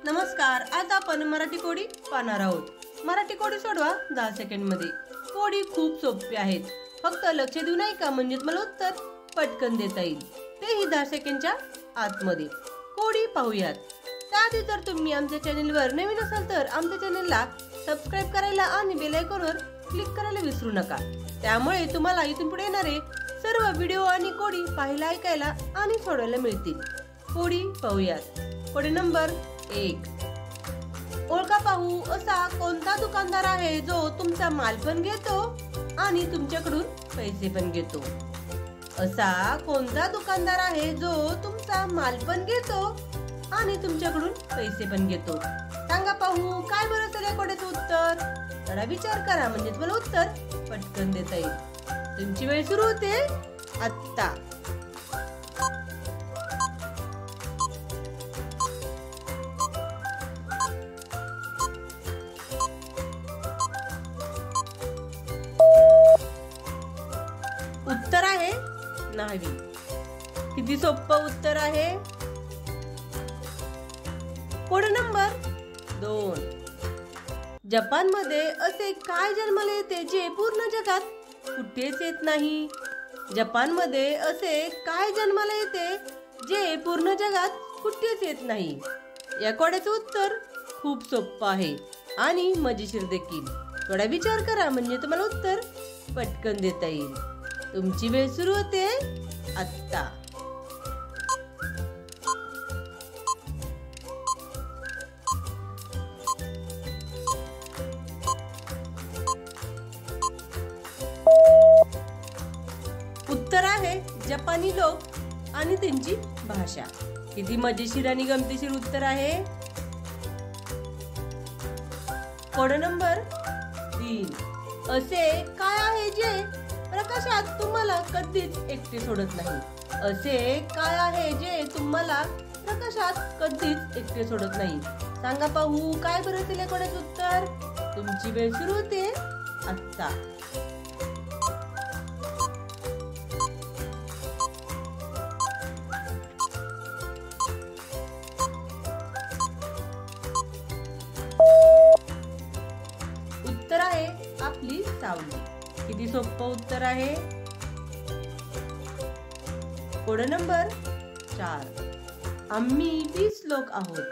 नमस्कार, आज आपण मराठी कोडी पाहणार आहोत. मराठी कोडी सोडवा 10 सेकंड मध्ये. कोडी खूप सोपी आहेत. फक्त लक्ष देऊन ऐका म्हणजे मला उत्तर पटकन देता येईल. तेही 10 सेकंडच्या आतमध्ये. कोडी पाहूयात. त्याआधी जर तुम्ही आमच्या चॅनलवर नवीन असाल तर आमच्या चॅनलला सबस्क्राइब करायला आणि बेल आयकॉनवर क्लिक करायला विसरू नका. त्यामुळे तुम्हाला इथून पुढे येणारे सर्व व्हिडिओ आणि कोडी पाहायला, ऐकायला आणि सोडवायला मिळतील. कोडी पाहूयात. कोडी नंबर 1. ओळखा पाहू असा कोणता दुकानदार आहे जो तुमचा माल पण घेतो आणि तुमच्याकडून पैसे पण घेतो. असा कोणता दुकानदार आहे जो तुमचा माल पण घेतो आणि तुमच्याकडून पैसे पण घेतो. सांगा पाहू काय बरं असेल या कोड्याचं उत्तर. थोडा विचार करा म्हणजे तुम्हाला उत्तर पटकन देता येईल. तुमची वेळ सुरू होते आता. उत्तर आहे न्हावी. किती सोपं उत्तर आहे. Code number 2. जपान मध्ये असे काय जन्माला येते जे पूर्ण जगात कुठेच येत नाही. जपान मध्ये असे काय जन्माला येते जे पूर्ण जगात कुठेच येत नाही. या कोड्याचं उत्तर खूप सोपं आहे आणि मजेशीर देखील. थोडा विचार करा म्हणजे तुम्हाला उत्तर पटकन देता येईल. तुमची वेळ सुरू होते आता. उत्तर आहे जपानी लोक आणि त्यांची भाषा. किती मजेशीर आणि गमतीशीर उत्तर आहे. Code number 3. असे काय आहे जे प्रकाशात तुम्हाला कधीच एकटे सोडत नाही. असे काय आहे जे तुम्हाला प्रकाशात कधीच एकटे सोडत नाही. सांगा पाहू काय बरं असेल या कोड्याचं उत्तर. तुमची वेळ सुरू होते आता. उत्तर आहे आपली सावली. किती सोपं उत्तर आहे. Code number 4. आम्ही 20 लोक आहोत.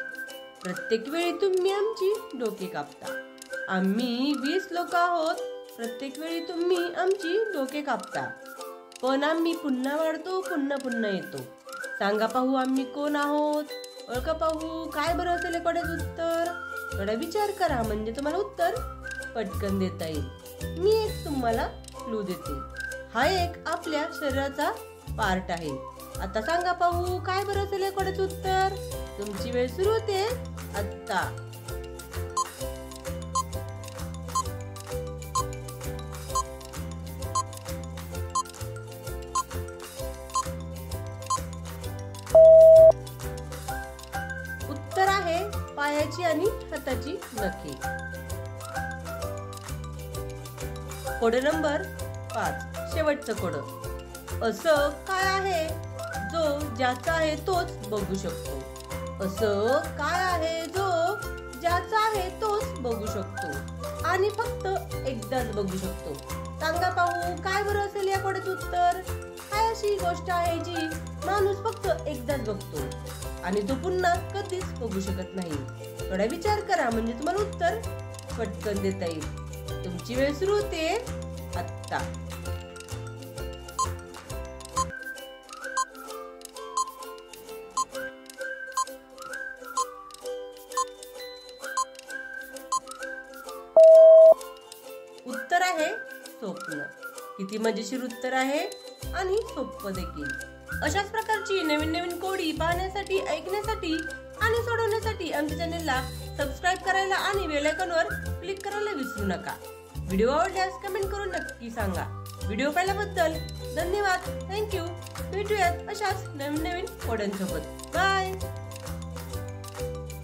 प्रत्येक वेळी तुम्ही आमची डोके कापता. आम्ही 20 लोक आहोत. प्रत्येक वेळी तुम्ही आमची डोके कापता. पण आम्ही पुन्हा वाढतो, पुन्हा पुन्हा येतो. सांगा पाहू आम्ही कोण आहोत. ओळखा पाहू काय बरं असेल कोड्याचं उत्तर. थोडा विचार करा म्हणजे तुम्हाला उत्तर पटकन देता येईल. मी एक तुम्हाला क्लू देते. हा एक आपल्या शरीराचा पार्ट आहे. आता सांगा पाहू काय बरं असेल या कोड्याचं उत्तर. तुमची वेळ सुरू होते आता. उत्तर आहे पायाची आणि हाताची नखे. Code number 5. शेवटचं कोड. असं काय आहे जो ज्याचा आहे तोच बघू शकतो. असं काय आहे जो ज्याचा आहे तोच बघू शकतो आणि फक्त एकदाच बघू शकतो. सांगा पाहू काय बरं असेल या कोड्याचं उत्तर. काय अशी गोष्ट आहे जी माणूस फक्त एकदाच बघतो आणि तो पुन्हा कधीच बघू शकत नाही. थोडा विचार करा म्हणजे तुम्हाला उत्तर पटकन देता येईल. तुमची वेळ सुरू होते आता. उत्तर आहे स्वप्न. किती मजेशीर उत्तर आहे आणि सोपं देखील. अशाच प्रकारची नवीन नवीन कोडी पाहण्यासाठी, ऐकण्यासाठी आणि सोडवण्यासाठी आमच्या चॅनलला सबस्क्राइब करायला आणि बेल आयकॉनवर क्लिक करायला विसरू नका. व्हिडिओ आवडल्यास कमेंट करून नक्की सांगा. व्हिडिओ पाहिल्याबद्दल धन्यवाद. थँक्यू. भेटूयात अशाच नवीन नवीन कोड्यांसोबत. बाय.